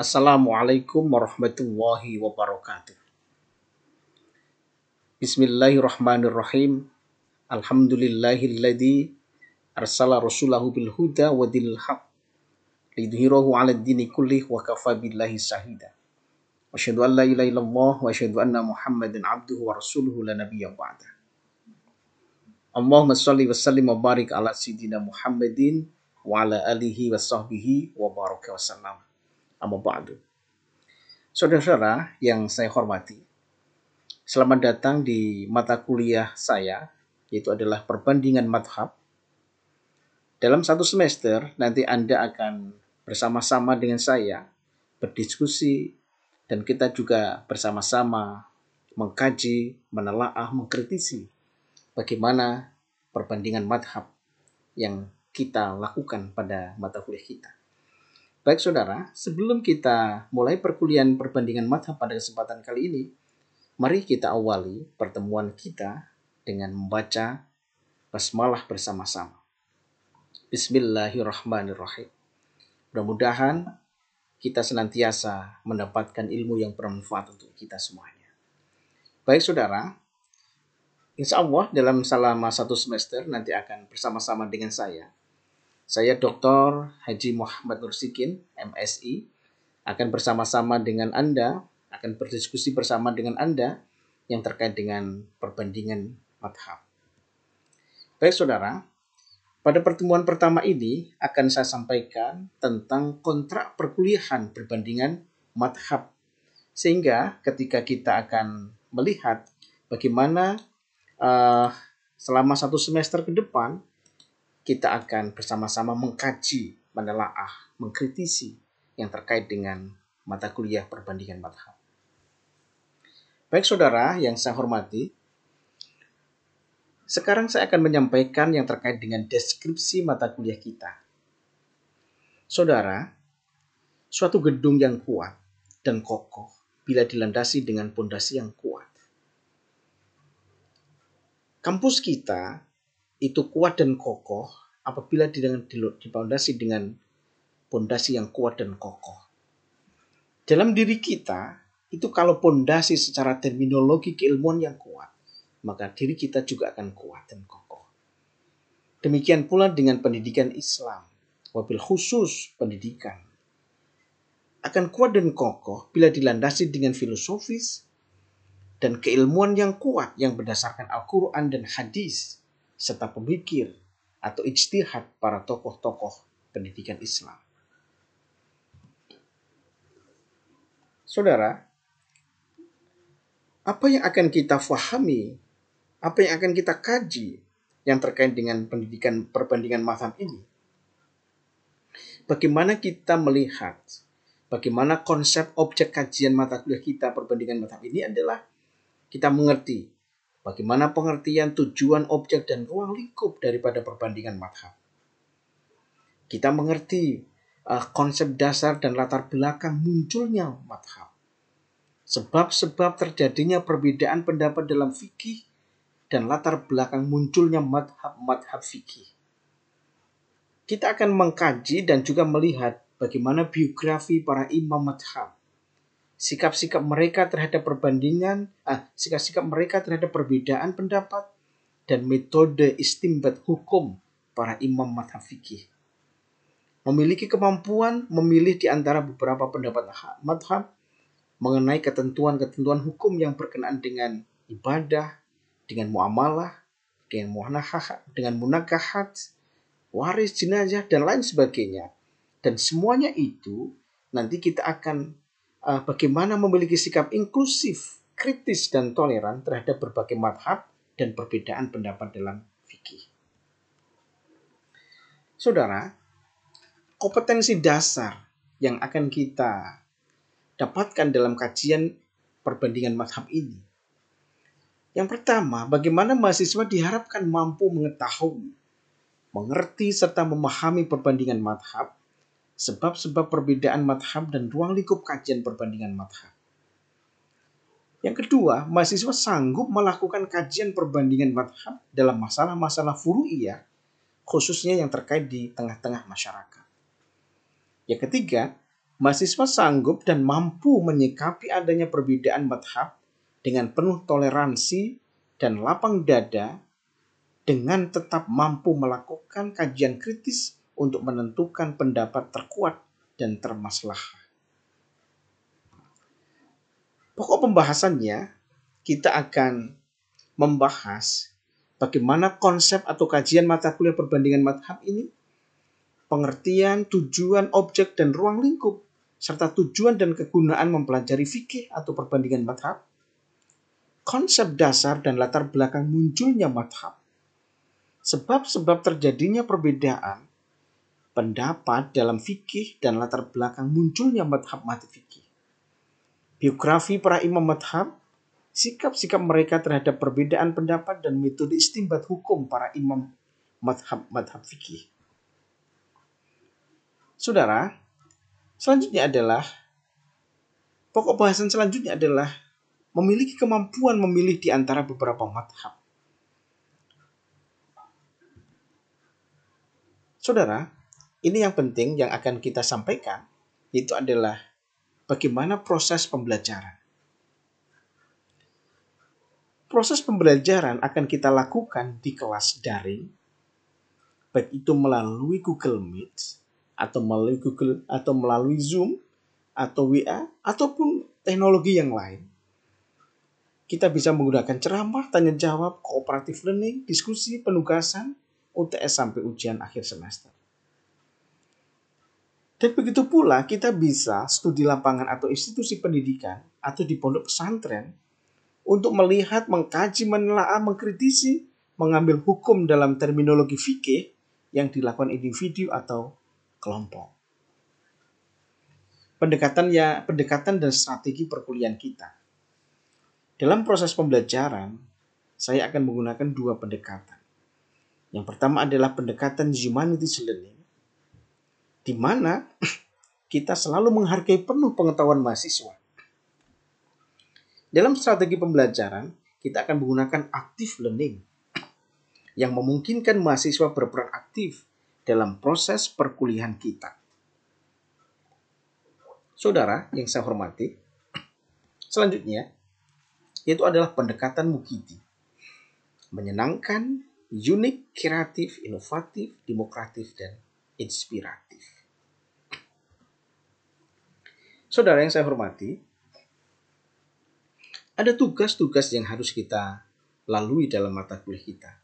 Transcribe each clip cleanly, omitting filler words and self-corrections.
Assalamualaikum warahmatullahi wabarakatuh. Bismillahirrahmanirrahim. Alhamdulillahilladzi arsala rasulahu bil huda wa dinil haq lidhhirahu 'ala ad-dini kullih wa kafa billahi shahida. Wa asyhadu an la ilaha illallah wa asyhadu anna Muhammadan 'abduhu wa rasuluhu la nabiyya ba'da. Allahumma shalli wa sallim wa barik ala sayyidina Muhammadin wa ala alihi wa sahbihi wa baraka wa sallam. Amma ba'du. Saudara-saudara yang saya hormati, selamat datang di mata kuliah saya, yaitu adalah perbandingan madhab. Dalam satu semester, nanti Anda akan bersama-sama dengan saya berdiskusi, dan kita juga bersama-sama mengkaji, menelaah, mengkritisi bagaimana perbandingan madhab yang kita lakukan pada mata kuliah kita. Baik saudara, sebelum kita mulai perkuliahan perbandingan madhab pada kesempatan kali ini, mari kita awali pertemuan kita dengan membaca basmalah bersama-sama. Bismillahirrahmanirrahim. Mudah-mudahan kita senantiasa mendapatkan ilmu yang bermanfaat untuk kita semuanya. Baik saudara, insya Allah dalam selama satu semester nanti akan bersama-sama dengan saya Dr. Haji Muhammad Nursikin, MSI, akan bersama-sama dengan Anda, akan berdiskusi bersama dengan Anda yang terkait dengan perbandingan madhab. Baik saudara, pada pertemuan pertama ini akan saya sampaikan tentang kontrak perkuliahan perbandingan madhab. Sehingga ketika kita akan melihat bagaimana selama satu semester ke depan, kita akan bersama-sama mengkaji, menelaah, mengkritisi yang terkait dengan mata kuliah perbandingan madhab. Baik saudara yang saya hormati, sekarang saya akan menyampaikan yang terkait dengan deskripsi mata kuliah kita. Saudara, suatu gedung yang kuat dan kokoh bila dilandasi dengan pondasi yang kuat. Kampus kita itu kuat dan kokoh apabila dipondasi dengan pondasi yang kuat dan kokoh. Dalam diri kita, itu kalau pondasi secara terminologi keilmuan yang kuat, maka diri kita juga akan kuat dan kokoh. Demikian pula dengan pendidikan Islam, wabil khusus pendidikan. Akan kuat dan kokoh bila dilandasi dengan filosofis dan keilmuan yang kuat yang berdasarkan Al-Quran dan hadis, serta pemikir atau ijtihad para tokoh-tokoh pendidikan Islam. Saudara, apa yang akan kita fahami, apa yang akan kita kaji yang terkait dengan pendidikan perbandingan madhab ini? Bagaimana kita melihat, bagaimana konsep objek kajian mata kuliah kita perbandingan madhab ini adalah kita mengerti bagaimana pengertian tujuan, objek, dan ruang lingkup daripada perbandingan madhab. Kita mengerti konsep dasar dan latar belakang munculnya madhab. Sebab-sebab terjadinya perbedaan pendapat dalam fikih dan latar belakang munculnya madhab fikih. Kita akan mengkaji dan juga melihat bagaimana biografi para imam madhab. Sikap-sikap mereka terhadap sikap-sikap mereka terhadap perbedaan pendapat dan metode istinbat hukum para imam madhab fikih. Memiliki kemampuan memilih di antara beberapa pendapat madhab mengenai ketentuan-ketentuan hukum yang berkenaan dengan ibadah, dengan muamalah, dengan munakahat, waris, jenazah, dan lain sebagainya. Dan semuanya itu nanti kita akan bagaimana memiliki sikap inklusif, kritis, dan toleran terhadap berbagai madhab dan perbedaan pendapat dalam fikih. Saudara, kompetensi dasar yang akan kita dapatkan dalam kajian perbandingan madhab ini. Yang pertama, bagaimana mahasiswa diharapkan mampu mengetahui, mengerti, serta memahami perbandingan madhab, sebab-sebab perbedaan madhab dan ruang lingkup kajian perbandingan madhab. Yang kedua, mahasiswa sanggup melakukan kajian perbandingan madhab dalam masalah-masalah furu'iyah, khususnya yang terkait di tengah-tengah masyarakat. Yang ketiga, mahasiswa sanggup dan mampu menyikapi adanya perbedaan madhab dengan penuh toleransi dan lapang dada dengan tetap mampu melakukan kajian kritis untuk menentukan pendapat terkuat dan termaslahah. Pokok pembahasannya, kita akan membahas bagaimana konsep atau kajian mata kuliah perbandingan madhab ini, pengertian, tujuan, objek, dan ruang lingkup, serta tujuan dan kegunaan mempelajari fikih atau perbandingan madhab, konsep dasar dan latar belakang munculnya madhab, sebab-sebab terjadinya perbedaan pendapat dalam fikih dan latar belakang munculnya madhab-madhab fikih, biografi para imam madhab, sikap-sikap mereka terhadap perbedaan pendapat dan metode istinbat hukum para imam madhab fikih. Saudara, pokok bahasan selanjutnya adalah memiliki kemampuan memilih di antara beberapa madhab. Saudara, ini yang penting yang akan kita sampaikan, yaitu adalah bagaimana proses pembelajaran. Proses pembelajaran akan kita lakukan di kelas daring, baik itu melalui Google Meet, atau melalui Zoom, atau WA, ataupun teknologi yang lain. Kita bisa menggunakan ceramah, tanya jawab, cooperative learning, diskusi, penugasan, UTS sampai ujian akhir semester. Dan begitu pula kita bisa studi lapangan atau institusi pendidikan atau di pondok pesantren untuk melihat, mengkaji, menelaah, mengkritisi, mengambil hukum dalam terminologi fikih yang dilakukan individu atau kelompok. Pendekatan dan strategi perkuliahan kita. Dalam proses pembelajaran, saya akan menggunakan dua pendekatan. Yang pertama adalah pendekatan humanities learning, di mana kita selalu menghargai penuh pengetahuan mahasiswa. Dalam strategi pembelajaran, kita akan menggunakan active learning yang memungkinkan mahasiswa berperan aktif dalam proses perkuliahan kita. Saudara yang saya hormati, selanjutnya yaitu adalah pendekatan Mughiti. Menyenangkan, unik, kreatif, inovatif, demokratif, dan inspiratif. Saudara yang saya hormati, ada tugas-tugas yang harus kita lalui dalam mata kuliah kita.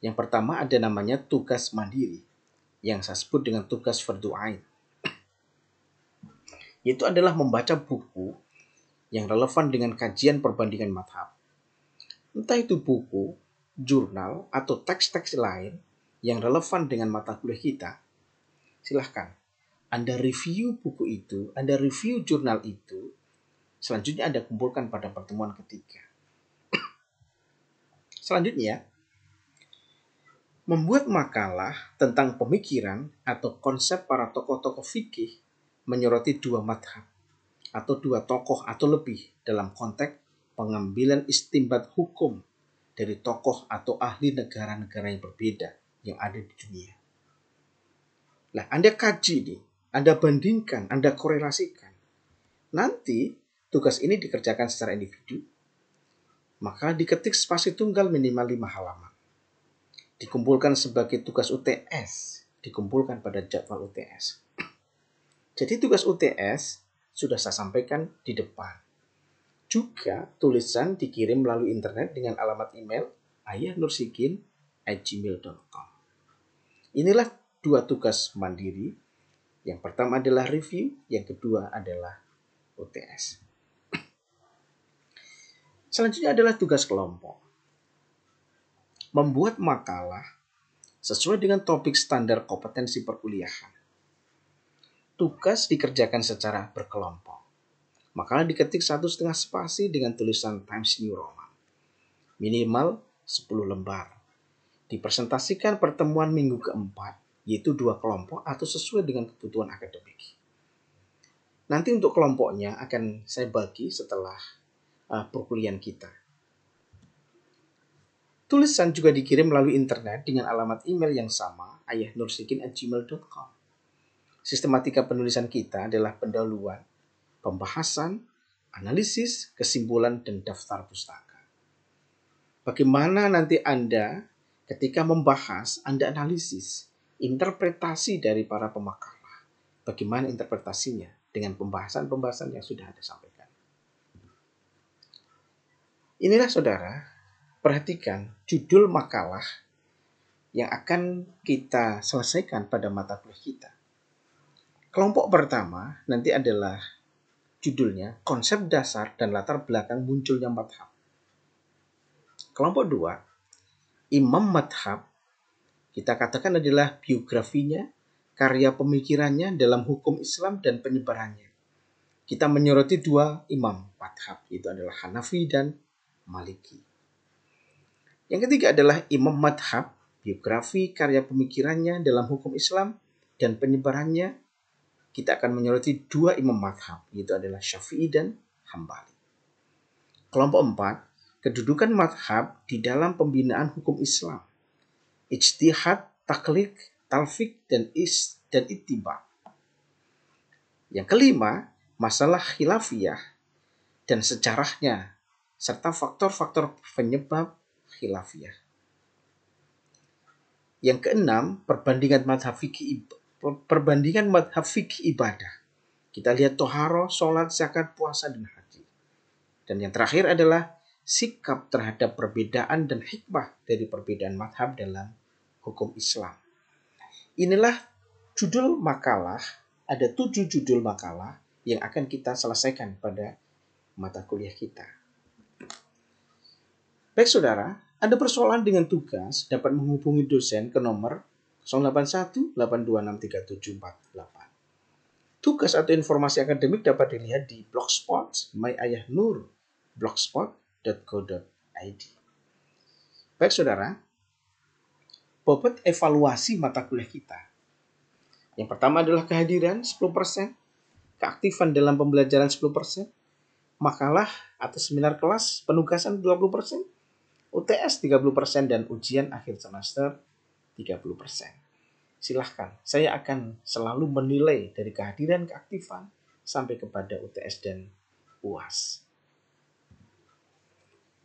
Yang pertama ada namanya tugas mandiri, yang saya sebut dengan tugas fardu ain. Yaitu adalah membaca buku yang relevan dengan kajian perbandingan madhab. Entah itu buku, jurnal, atau teks-teks lain yang relevan dengan mata kuliah kita. Silahkan, Anda review buku itu, Anda review jurnal itu, selanjutnya Anda kumpulkan pada pertemuan ketiga. Selanjutnya, membuat makalah tentang pemikiran atau konsep para tokoh-tokoh fikih menyoroti dua madhab atau dua tokoh atau lebih dalam konteks pengambilan istinbat hukum dari tokoh atau ahli negara-negara yang berbeda yang ada di dunia. Nah, Anda kaji nih, Anda bandingkan, Anda korelasikan. Nanti tugas ini dikerjakan secara individu, maka diketik spasi tunggal minimal 5 halaman. Dikumpulkan sebagai tugas UTS, dikumpulkan pada jadwal UTS. Jadi tugas UTS sudah saya sampaikan di depan. Juga tulisan dikirim melalui internet dengan alamat email ayahnursikin@gmail.com. Inilah dua tugas mandiri. Yang pertama adalah review, yang kedua adalah UTS. Selanjutnya adalah tugas kelompok. Membuat makalah sesuai dengan topik standar kompetensi perkuliahan. Tugas dikerjakan secara berkelompok. Makalah diketik 1,5 spasi dengan tulisan Times New Roman. Minimal 10 lembar. Dipresentasikan pertemuan minggu keempat, yaitu 2 kelompok atau sesuai dengan kebutuhan akademik. Nanti untuk kelompoknya akan saya bagi setelah perkuliahan kita. Tulisan juga dikirim melalui internet dengan alamat email yang sama, ayahnursikin@gmail.com. sistematika penulisan kita adalah pendahuluan, pembahasan, analisis, kesimpulan, dan daftar pustaka. Bagaimana nanti Anda ketika membahas, Anda analisis interpretasi dari para pemakalah. Bagaimana interpretasinya dengan pembahasan-pembahasan yang sudah Anda sampaikan. Inilah saudara, perhatikan judul makalah yang akan kita selesaikan pada mata kuliah kita. Kelompok pertama nanti adalah judulnya konsep dasar dan latar belakang munculnya madhab. Kelompok dua, imam madhab, kita katakan adalah biografinya, karya pemikirannya dalam hukum Islam dan penyebarannya. Kita menyoroti dua imam madhab, yaitu adalah Hanafi dan Maliki. Yang ketiga adalah imam madhab, biografi, karya pemikirannya dalam hukum Islam dan penyebarannya. Kita akan menyoroti dua imam madhab, yaitu adalah Syafi'i dan Hambali. Kelompok 4, kedudukan madhab di dalam pembinaan hukum Islam. Ijtihad, taklid, talfik, dan ittiba. Yang kelima, masalah khilafiyah dan sejarahnya, serta faktor-faktor penyebab khilafiyah. Yang keenam, perbandingan madhab fikih ibadah. Kita lihat toharo, sholat, zakat, puasa, dan haji. Dan yang terakhir adalah sikap terhadap perbedaan dan hikmah dari perbedaan madhab dalam hukum Islam. Inilah judul makalah, ada 7 judul makalah yang akan kita selesaikan pada mata kuliah kita. Baik saudara, ada persoalan dengan tugas dapat menghubungi dosen ke nomor 081-8263748. Tugas atau informasi akademik dapat dilihat di blogspot blogspot.co.id. Baik saudara, bobot evaluasi mata kuliah kita. Yang pertama adalah kehadiran 10%, keaktifan dalam pembelajaran 10%, makalah atau seminar kelas penugasan 20%, UTS 30%, dan ujian akhir semester 30%. Silahkan, saya akan selalu menilai dari kehadiran keaktifan sampai kepada UTS dan UAS.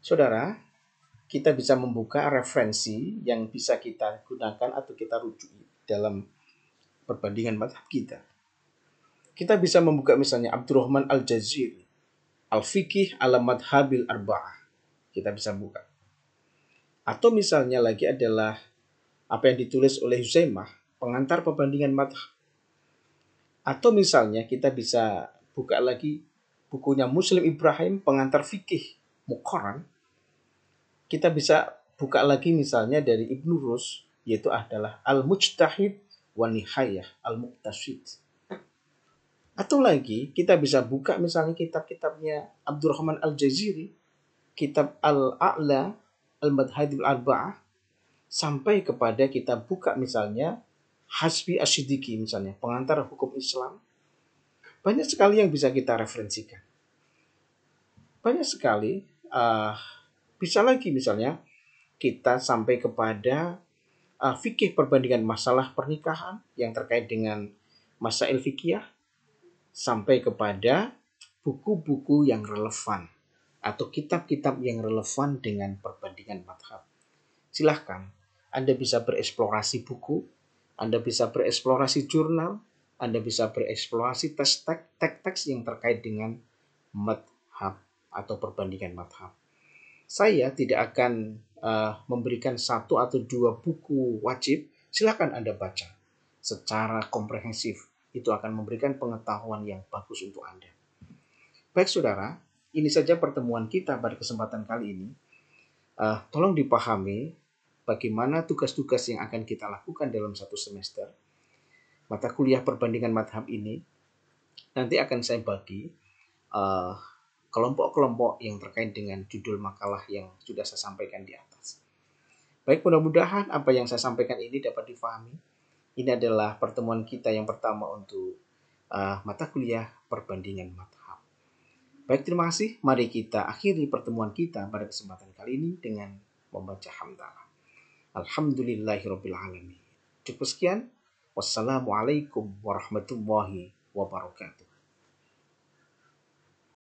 Saudara, kita bisa membuka referensi yang bisa kita gunakan atau kita rujuk dalam perbandingan madhab kita. Kita bisa membuka misalnya Abdurrahman Al-Jaziri, Al-Fiqih ala Madhabil Arba'ah. Kita bisa buka. Atau misalnya lagi adalah apa yang ditulis oleh Huzaimah, pengantar perbandingan madhab. Atau misalnya kita bisa buka lagi bukunya Muslim Ibrahim, pengantar fikih Muqarran. Kita bisa buka lagi misalnya dari Ibnu Rus, yaitu adalah Al-Mujtahid wa Nihayah Al-Muqtasid. Atau lagi kita bisa buka misalnya kitab-kitabnya Abdurrahman Al-Jaziri, kitab Al-A'la Al-Madhhabil Arba'ah, sampai kepada kita buka misalnya Hasbi Asyidiki misalnya, pengantar hukum Islam. Banyak sekali yang bisa kita referensikan. Banyak sekali, bisa lagi misalnya kita sampai kepada fikih perbandingan masalah pernikahan yang terkait dengan masail fikih, sampai kepada buku-buku yang relevan atau kitab-kitab yang relevan dengan perbandingan madhab. Silahkan, Anda bisa bereksplorasi buku, Anda bisa bereksplorasi jurnal, Anda bisa bereksplorasi teks yang terkait dengan madhab atau perbandingan madhab. Saya tidak akan memberikan 1 atau 2 buku wajib, silahkan Anda baca secara komprehensif. Itu akan memberikan pengetahuan yang bagus untuk Anda. Baik saudara, ini saja pertemuan kita pada kesempatan kali ini. Tolong dipahami bagaimana tugas-tugas yang akan kita lakukan dalam 1 semester. Mata kuliah perbandingan madhab ini nanti akan saya bagi kelompok-kelompok yang terkait dengan judul makalah yang sudah saya sampaikan di atas. Baik, mudah-mudahan apa yang saya sampaikan ini dapat difahami. Ini adalah pertemuan kita yang pertama untuk mata kuliah perbandingan madhab. Baik, terima kasih. Mari kita akhiri pertemuan kita pada kesempatan kali ini dengan membaca hamdalah. Alhamdulillahirabbil alamin. Cukup sekian. Wassalamualaikum warahmatullahi wabarakatuh.